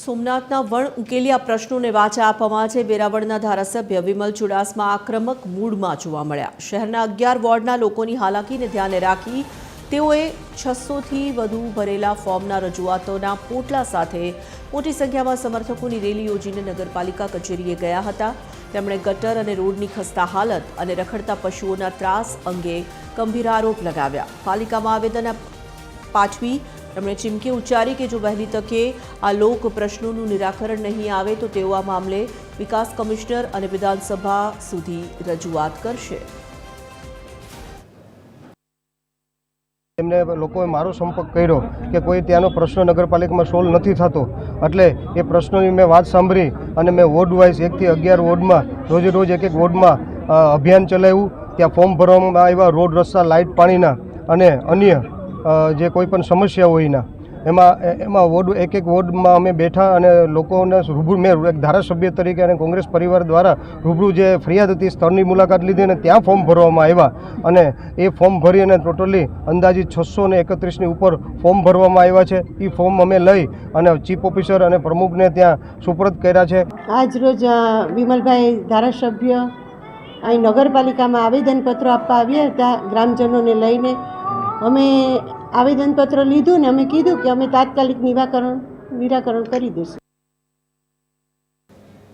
સોમનાથના વણ ઉકેલિયા પ્રશ્નોને વાચા આપવામાં છે। વેરાવળના ધારાસભ્ય વિમલ ચુડાસમા આક્રમક મૂડમાં જોવા મળ્યા। શહેરના 11 વોર્ડના લોકોની હાલાકીને ધ્યાને રાખી તેઓએ 600થી વધુ ભરેલા ફોર્મના રજૂઆતોના પોટલા સાથે મોટી સંખ્યામાં સમર્થકોની રેલી યોજીને નગરપાલિકા કચેરીએ ગયા હતા। તેમણે ગટર અને રોડની ખસ્તા હાલત અને રખડતા પશુઓના ત્રાસ અંગે ગંભીર આરોપ લગાવ્યા। પાલિકામાં આવેદન પાઠવી તેમણે ચીમકી ઉચ્ચારી કે જો વહેલી તકે આ લોક પ્રશ્નોનું નિરાકરણ નહીં આવે તો તેઓ આ મામલે વિકાસ કમિશનર અને વિધાનસભા સુધી રજૂઆત કરશે। એમને લોકોએ મારો સંપર્ક કર્યો કે કોઈ ત્યાંનો પ્રશ્ન નગરપાલિકામાં સોલ્વ નથી થતો, એટલે એ પ્રશ્નોની મેં વાત સાંભળી અને મેં વોર્ડ વાઇઝ 1 થી 11 વોર્ડમાં રોજે રોજ એક વોર્ડમાં અભિયાન ચલાવ્યું। ત્યાં ફોર્મ ભરવામાં આવ્યા, રોડ રસ્તા લાઇટ પાણીના અને અન્ય જે કોઈ પણ સમસ્યા હોય એમાં વોર્ડ એક વોર્ડમાં અમે બેઠા અને લોકોને રૂબરૂ મેં એક ધારાસભ્ય તરીકે અને કોંગ્રેસ પરિવાર દ્વારા રૂબરૂ જે ફરિયાદ હતી સ્થળની મુલાકાત લીધી અને ત્યાં ફોર્મ ભરવામાં આવ્યા અને એ ફોર્મ ભરી અને ટોટલી અંદાજિત 631ની ઉપર ફોર્મ ભરવામાં આવ્યા છે। એ ફોર્મ અમે લઈ અને ચીફ ઓફિસર અને પ્રમુખને ત્યાં સુપરત કર્યા છે। આજ રોજ વિમલભાઈ ધારાસભ્ય અહીં નગરપાલિકામાં આવેદનપત્રો આપવા આવ્યા હતા। ગ્રામજનોને લઈને અમે આવેદનપત્ર લીધું ને અમે કીધું કે અમે તાત્કાલિક નિરાકરણ કરી દઈશું।